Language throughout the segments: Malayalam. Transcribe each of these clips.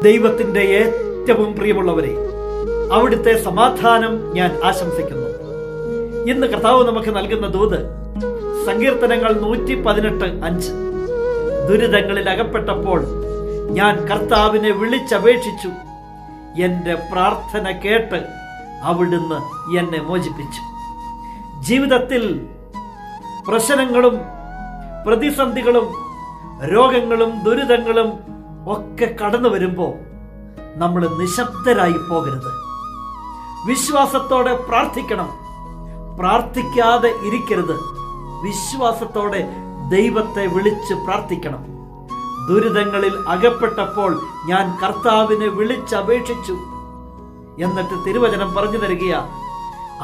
ദൈവത്തിന്റെ ഏറ്റവും പ്രിയമുള്ളവരെ, അവിടുത്തെ സമാധാനം ഞാൻ ആശംസിക്കുന്നു. ഇന്ന് കർത്താവ് നമുക്ക് നൽകുന്ന ദൂത് സങ്കീർത്തനങ്ങൾ 118:5. ദുരിതങ്ങളിൽ അകപ്പെട്ടപ്പോൾ ഞാൻ കർത്താവിനെ വിളിച്ചപേക്ഷിച്ചു, എന്റെ പ്രാർത്ഥന കേട്ട് അവിടുന്ന് എന്നെ മോചിപ്പിച്ചു. ജീവിതത്തിൽ പ്രശ്നങ്ങളും പ്രതിസന്ധികളും രോഗങ്ങളും ദുരിതങ്ങളും ഒക്കെ കടന്നു വരുമ്പോൾ നമ്മൾ നിശബ്ദരായി പോകരുത്. വിശ്വാസത്തോടെ പ്രാർത്ഥിക്കണം. പ്രാർത്ഥിക്കാതെ ഇരിക്കരുത്. വിശ്വാസത്തോടെ ദൈവത്തെ വിളിച്ച് പ്രാർത്ഥിക്കണം. ദുരിതങ്ങളിൽ അകപ്പെട്ടപ്പോൾ ഞാൻ കർത്താവിനെ വിളിച്ചപേക്ഷിച്ചു. എന്നിട്ട് തിരുവചനം പറഞ്ഞു തരികയാ,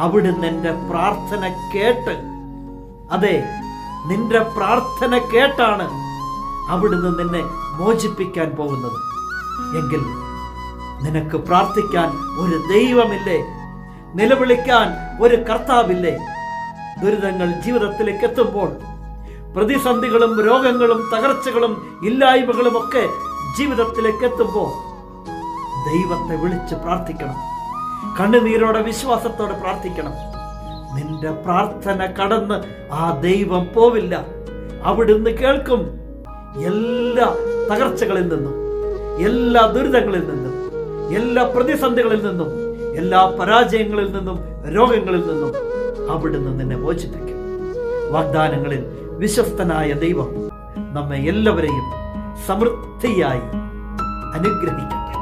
അവിടുന്ന് എൻ്റെ പ്രാർത്ഥന കേട്ട്. അതെ, നിന്റെ പ്രാർത്ഥന കേട്ടാണ് അവിടുന്ന് നിന്നെ മോചിപ്പിക്കാൻ പോകുന്നത്. എങ്കിൽ നിനക്ക് പ്രാർത്ഥിക്കാൻ ഒരു ദൈവമില്ലേ? നിലവിളിക്കാൻ ഒരു കർത്താവില്ലേ? ദുരിതങ്ങൾ ജീവിതത്തിലേക്ക് എത്തുമ്പോൾ, പ്രതിസന്ധികളും രോഗങ്ങളും തകർച്ചകളും ഇല്ലായ്മകളും ഒക്കെ ജീവിതത്തിലേക്ക് എത്തുമ്പോൾ ദൈവത്തെ വിളിച്ച് പ്രാർത്ഥിക്കണം. കണ്ണുനീരോടെ വിശ്വാസത്തോടെ പ്രാർത്ഥിക്കണം. നിന്റെ പ്രാർത്ഥന കടന്ന് ആ ദൈവം പോവില്ല. അവിടുന്ന് കേൾക്കും. എല്ലാ തകർച്ചകളിൽ നിന്നും, എല്ലാ ദുരിതങ്ങളിൽ നിന്നും, എല്ലാ പ്രതിസന്ധികളിൽ നിന്നും, എല്ലാ പരാജയങ്ങളിൽ നിന്നും, രോഗങ്ങളിൽ നിന്നും അവിടുന്ന് നിന്നെ മോചിപ്പിക്കും. വാഗ്ദാനങ്ങളിൽ വിശ്വസ്തനായ ദൈവം നമ്മെ എല്ലാവരെയും സമൃദ്ധിയായി അനുഗ്രഹിക്കട്ടെ.